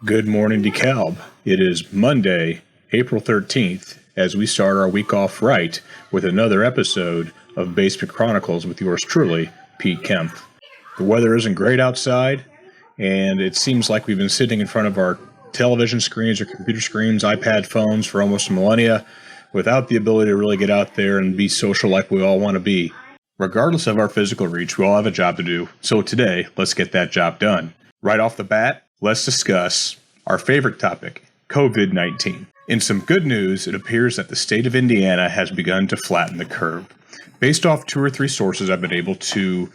Good morning, DeKalb. It is Monday, April 13th, as we start our week off right with another episode of Basement Chronicles with yours truly, Pete Kemp. The weather isn't great outside, and it seems like we've been sitting in front of our television screens or computer screens, iPad phones for almost a millennia without the ability to really get out there and be social like we all want to be. Regardless of our physical reach, we all have a job to do, so today, let's get that job done. Right off the bat, let's discuss our favorite topic, COVID-19. In some good news, it appears that the state of Indiana has begun to flatten the curve. Based off 2 or 3 sources I've been able to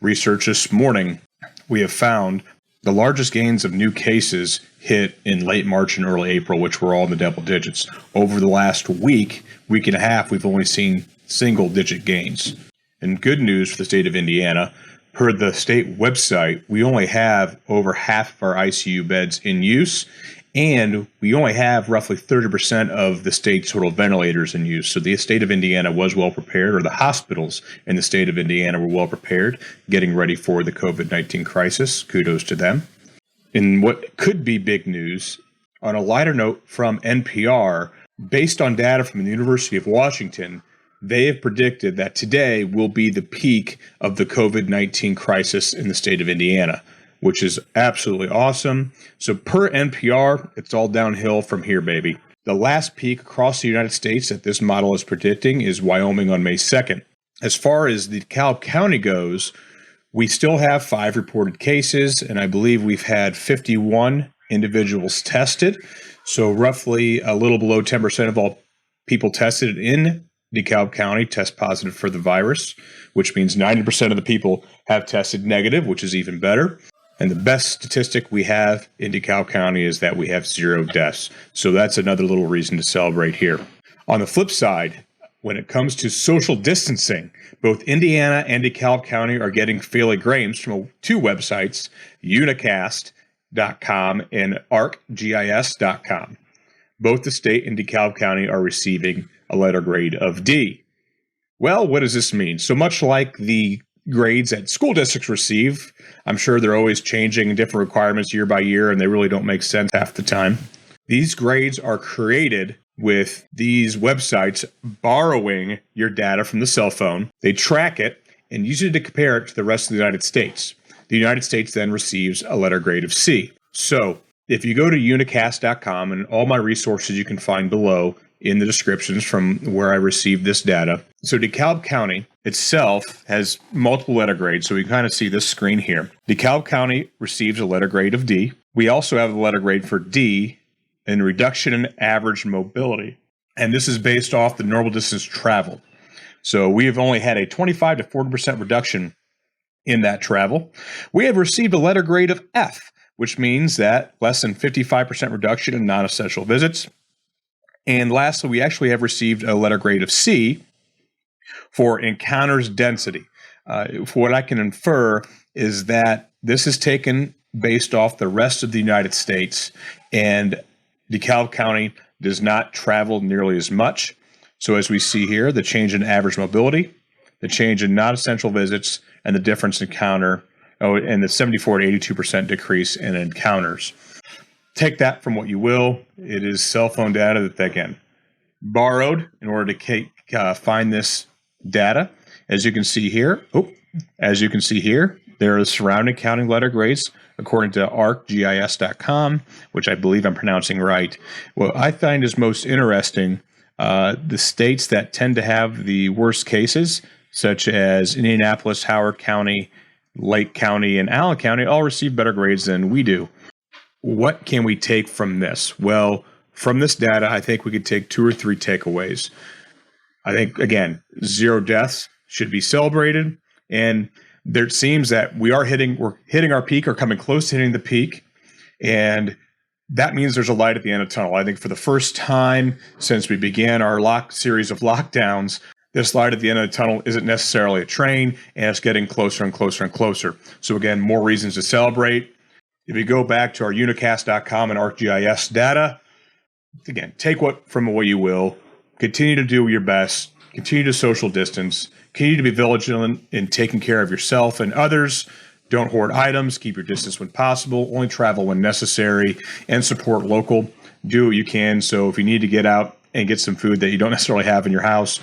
research this morning, we have found the largest gains of new cases hit in late March and early April, which were all in the double digits. Over the last week and a half, we've only seen single-digit gains. And good news for the state of Indiana, per the state website, we only have over half of our ICU beds in use, and we only have roughly 30% of the state's total ventilators in use. So the state of Indiana was well prepared, or the hospitals in the state of Indiana were well prepared, getting ready for the COVID-19 crisis. Kudos to them. In what could be big news, on a lighter note from NPR, based on data from the University of Washington, they have predicted that today will be the peak of the COVID-19 crisis in the state of Indiana, which is absolutely awesome. So per NPR, it's all downhill from here, baby. The last peak across the United States that this model is predicting is Wyoming on May 2nd. As far as the DeKalb County goes, we still have 5 reported cases, and I believe we've had 51 individuals tested. So roughly a little below 10% of all people tested in DeKalb County test positive for the virus, which means 90% of the people have tested negative, which is even better. And the best statistic we have in DeKalb County is that we have 0 deaths. So that's another little reason to celebrate here. On the flip side, when it comes to social distancing, both Indiana and DeKalb County are getting fairly gains from 2 websites, unicast.com and arcgis.com. Both the state and DeKalb County are receiving a letter grade of D. Well, what does this mean? So much like the grades that school districts receive, I'm sure they're always changing different requirements year by year, and they really don't make sense half the time. These grades are created with these websites borrowing your data from the cell phone. They track it and use it to compare it to the rest of the United States. The United States then receives a letter grade of C. So if you go to unicast.com, and all my resources you can find below in the descriptions from where I received this data. So DeKalb County itself has multiple letter grades. So we can kind of see this screen here. DeKalb County receives a letter grade of D. We also have a letter grade for D in reduction in average mobility. And this is based off the normal distance traveled. So we have only had a 25 to 40% reduction in that travel. We have received a letter grade of F, which means that less than 55% reduction in non-essential visits. And lastly, we actually have received a letter grade of C for encounters density. For what I can infer is that this is taken based off the rest of the United States, and DeKalb County does not travel nearly as much. So as we see here, the change in average mobility, the change in non-essential visits, and the difference in and the 74 to 82% decrease in encounters. Take that from what you will. It is cell phone data that they again borrowed in order to find this data. As you can see here, there are surrounding county letter grades according to arcgis.com, which I believe I'm pronouncing right. What I find is most interesting, the states that tend to have the worst cases, such as Indianapolis, Howard County, Lake County, and Allen County, all receive better grades than we do. What can we take from this? Well, from this data, I think we could take 2 or 3 takeaways. I think, again, 0 deaths should be celebrated. And there seems that we're hitting our peak or coming close to hitting the peak. And that means there's a light at the end of the tunnel. I think for the first time since we began our series of lockdowns, this light at the end of the tunnel isn't necessarily a train, and it's getting closer and closer and closer. So again, more reasons to celebrate. If you go back to our unicast.com and ArcGIS data, again, take from what you will, continue to do your best, continue to social distance, Continue to be vigilant in taking care of yourself and others. Don't hoard items. Keep your distance when possible. Only travel when necessary, and support local. Do what you can. So if you need to get out and get some food that you don't necessarily have in your house,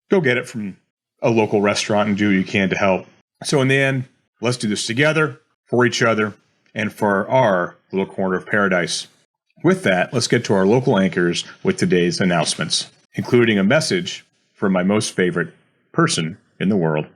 go get it from a local restaurant and do what you can to help. So in the end, let's do this together, for each other, and for our little corner of paradise. With that, let's get to our local anchors with today's announcements, including a message from my most favorite person in the world.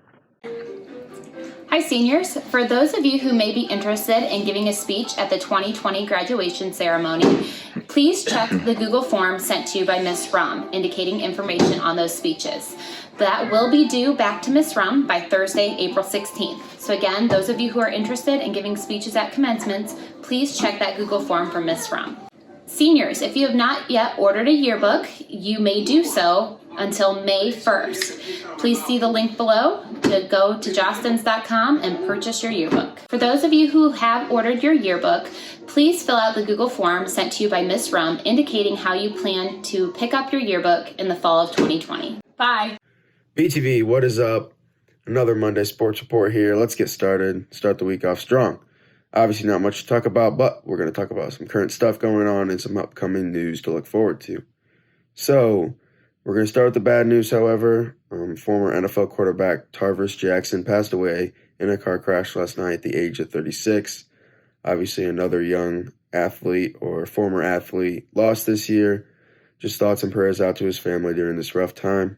Hi seniors, for those of you who may be interested in giving a speech at the 2020 graduation ceremony, please check the Google form sent to you by Ms. Rum, indicating information on those speeches. That will be due back to Ms. Rum by Thursday, April 16th. So again, those of you who are interested in giving speeches at commencements, please check that Google form from Ms. Rum. Seniors, if you have not yet ordered a yearbook, you may do so until May 1st. Please see the link below to go to jostens.com and purchase your yearbook. For those of you who have ordered your yearbook, please fill out the Google form sent to you by Ms. Rum indicating how you plan to pick up your yearbook in the fall of 2020. Bye. BTV, what is up? Another Monday Sports Report here. Let's get started. Start the week off strong. Obviously not much to talk about, but we're going to talk about some current stuff going on and some upcoming news to look forward to. So, we're going to start with the bad news, however. Former NFL quarterback Tarvis Jackson passed away in a car crash last night at the age of 36. Obviously, another young athlete or former athlete lost this year. Just thoughts and prayers out to his family during this rough time.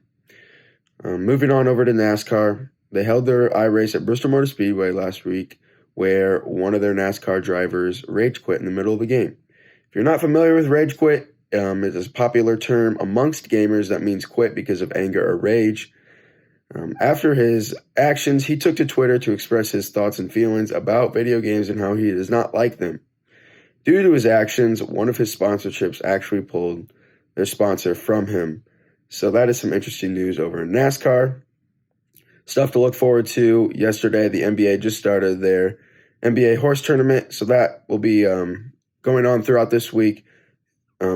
Moving on over to NASCAR. They held their iRace at Bristol Motor Speedway last week, where one of their NASCAR drivers rage quit in the middle of the game. If you're not familiar with rage quit, it is a popular term amongst gamers that means quit because of anger or rage. After his actions, he took to Twitter to express his thoughts and feelings about video games and how he does not like them. Due to his actions, one of his sponsorships actually pulled their sponsor from him. So that is some interesting news over in NASCAR. Stuff to look forward to. Yesterday, the NBA just started their NBA horse tournament, so that will be going on throughout this week.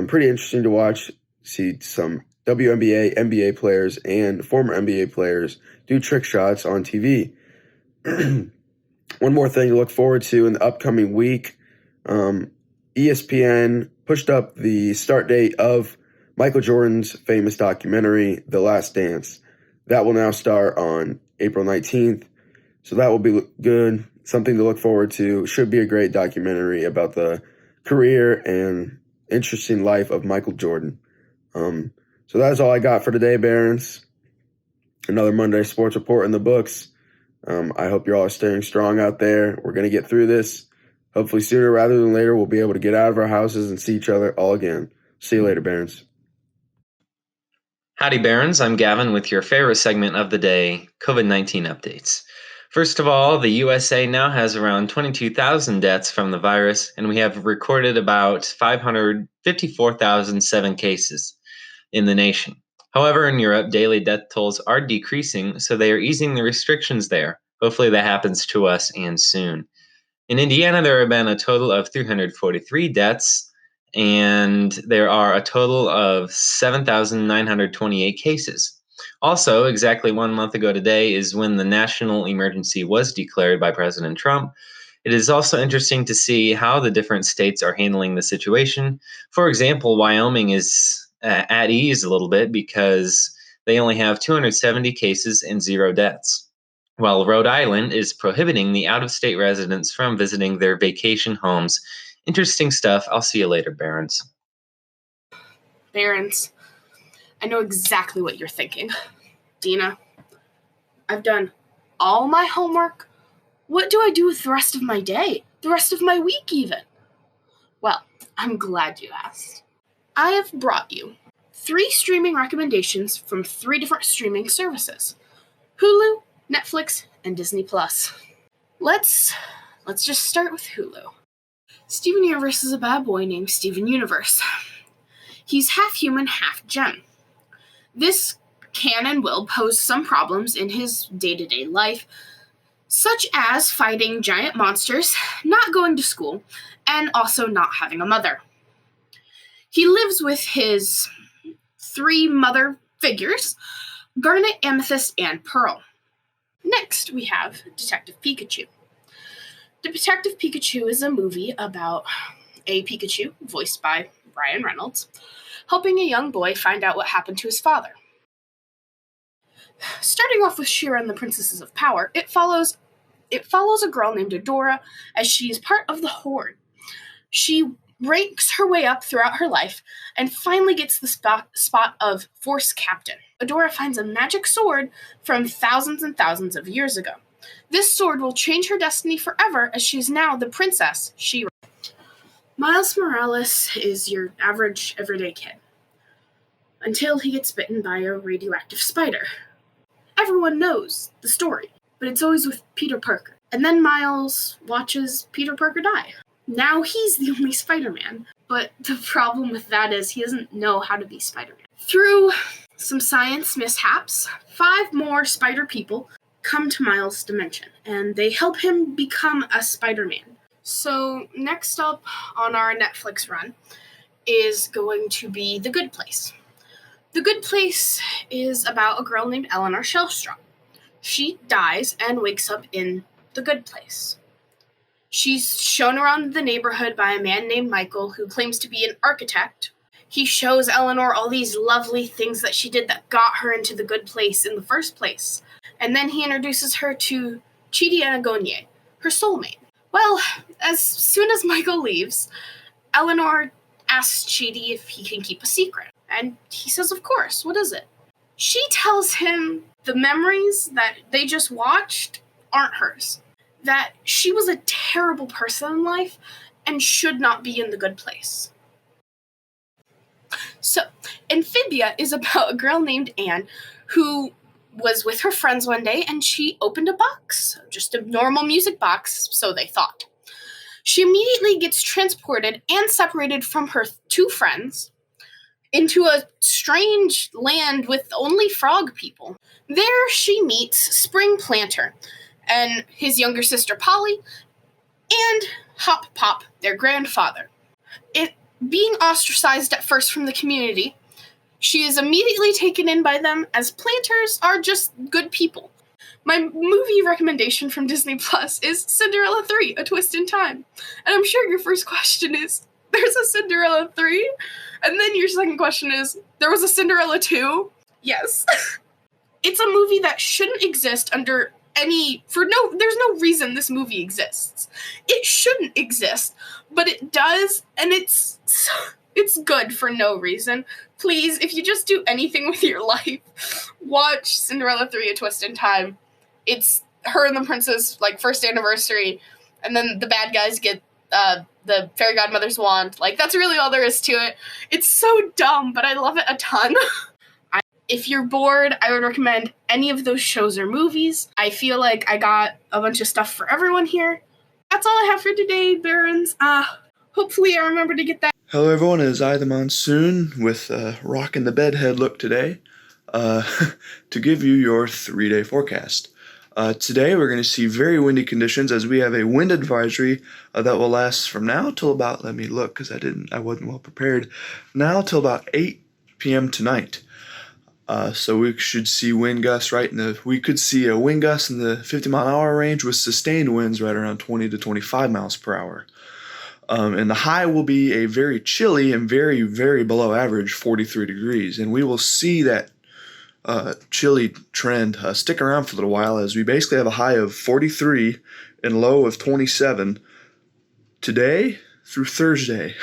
Pretty interesting to watch. See some WNBA, NBA players, and former NBA players do trick shots on TV. One more thing to look forward to in the upcoming week. ESPN pushed up the start date of Michael Jordan's famous documentary, The Last Dance. That will now start on April 19th. So that will be good. Something to look forward to. Should be a great documentary about the career and interesting life of Michael Jordan. So that's all I got for today, Barons. Another Monday Sports Report in the books. I hope you all are staying strong out there. We're going to get through this. Hopefully sooner rather than later, we'll be able to get out of our houses and see each other all again. See you later, Barons. Howdy, Barons. I'm Gavin with your favorite segment of the day, COVID-19 updates. First of all, the USA now has around 22,000 deaths from the virus, and we have recorded about 554,007 cases in the nation. However, in Europe, daily death tolls are decreasing, so they are easing the restrictions there. Hopefully that happens to us and soon. In Indiana, there have been a total of 343 deaths, and there are a total of 7,928 cases. Also, exactly 1 month ago today is when the national emergency was declared by President Trump. It is also interesting to see how the different states are handling the situation. For example, Wyoming is at ease a little bit because they only have 270 cases and 0 deaths, while Rhode Island is prohibiting the out-of-state residents from visiting their vacation homes. Interesting stuff. I'll see you later, Barons. Barons, I know exactly what you're thinking. Dina, I've done all my homework. What do I do with the rest of my day? The rest of my week, even? Well, I'm glad you asked. I have brought you 3 streaming recommendations from 3 different streaming services: Hulu, Netflix, and Disney+. Let's just start with Hulu. Steven Universe is a bad boy named Steven Universe. He's half human, half gem. This can and will pose some problems in his day-to-day life, such as fighting giant monsters, not going to school, and also not having a mother. He lives with his 3 mother figures, Garnet, Amethyst, and Pearl. Next, we have Detective Pikachu. Detective Pikachu is a movie about a Pikachu, voiced by Ryan Reynolds, helping a young boy find out what happened to his father. Starting off with She-Ra and the Princesses of Power, it follows a girl named Adora as she is part of the Horde. She ranks her way up throughout her life and finally gets the spot of Force Captain. Adora finds a magic sword from thousands and thousands of years ago. This sword will change her destiny forever as she is now the Princess She-Ra. Miles Morales is your average, everyday kid, until he gets bitten by a radioactive spider. Everyone knows the story, but it's always with Peter Parker. And then Miles watches Peter Parker die. Now he's the only Spider-Man, but the problem with that is he doesn't know how to be Spider-Man. Through some science mishaps, 5 more spider people come to Miles' dimension, and they help him become a Spider-Man. So next up on our Netflix run is going to be The Good Place. The Good Place is about a girl named Eleanor Shellstrom. She dies and wakes up in the Good Place. She's shown around the neighborhood by a man named Michael who claims to be an architect. He shows Eleanor all these lovely things that she did that got her into the Good Place in the first place. And then he introduces her to Chidi Anagonye, her soulmate. Well, as soon as Michael leaves, Eleanor asks Chidi if he can keep a secret. And he says, of course, what is it? She tells him the memories that they just watched aren't hers. That she was a terrible person in life and should not be in the Good Place. So, Amphibia is about a girl named Anne who was with her friends one day and she opened a box. Just a normal music box, so they thought. She immediately gets transported and separated from her 2 friends into a strange land with only frog people. There she meets Spring Planter and his younger sister Polly, and Hop Pop, their grandfather. Being ostracized at first from the community, she is immediately taken in by them as planters are just good people. My movie recommendation from Disney Plus is Cinderella 3, A Twist in Time. And I'm sure your first question is, there's a Cinderella 3? And then your second question is, there was a Cinderella 2? Yes. It's a movie that shouldn't exist under there's no reason this movie exists. It shouldn't exist, but it does, and it's good for no reason. Please, if you just do anything with your life, watch Cinderella 3, A Twist in Time. It's her and the princess, first anniversary, and then the bad guys get the fairy godmother's wand. That's really all there is to it. It's so dumb, but I love it a ton. If you're bored, I would recommend any of those shows or movies. I feel like I got a bunch of stuff for everyone here. That's all I have for today, Barons. Hopefully I remember to get that. Hello everyone, it is I, the Monsoon, with rocking the bedhead look today, to give you your 3-day forecast. Today we're going to see very windy conditions as we have a wind advisory that will last from now till about, let me look because I wasn't well prepared, now till about 8 p.m. tonight. So we should see wind gusts we could see a wind gust in the 50-mile-an-hour range with sustained winds right around 20 to 25 miles per hour. And the high will be a very chilly and very, very below average 43 degrees. And we will see that chilly trend stick around for a little while as we basically have a high of 43 and low of 27 today through Thursday,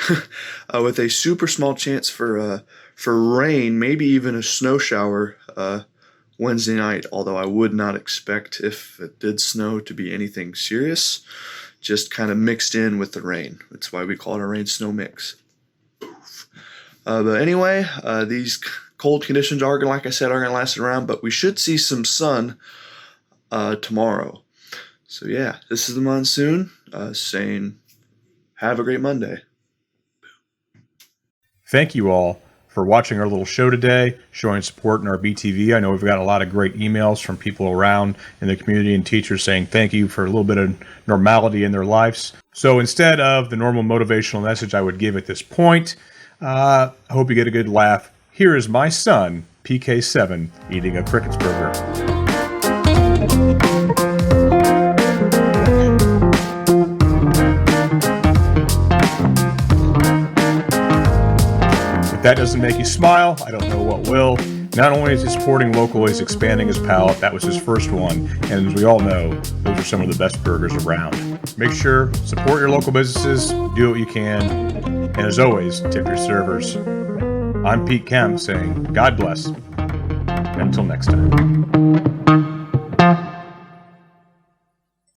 with a super small chance for rain, maybe even a snow shower Wednesday night, although I would not expect, if it did snow, to be anything serious, just kind of mixed in with the rain. That's why we call it a rain-snow mix. But anyway, these cold conditions are going to last around, but we should see some sun tomorrow. So yeah, this is the Monsoon saying, have a great Monday. Thank you all for watching our little show today, showing support in our BTV. I know we've got a lot of great emails from people around in the community and teachers saying thank you for a little bit of normality in their lives. So instead of the normal motivational message I would give at this point, I hope you get a good laugh. Here is my son, PK7 eating a Crickets burger. If that doesn't make you smile, I don't know what will. Not only is he supporting local, he's expanding his palate. That was his first one. And as we all know, those are some of the best burgers around. Make sure, support your local businesses, do what you can. And as always, tip your servers. I'm Pete Kemp saying, God bless. Until next time.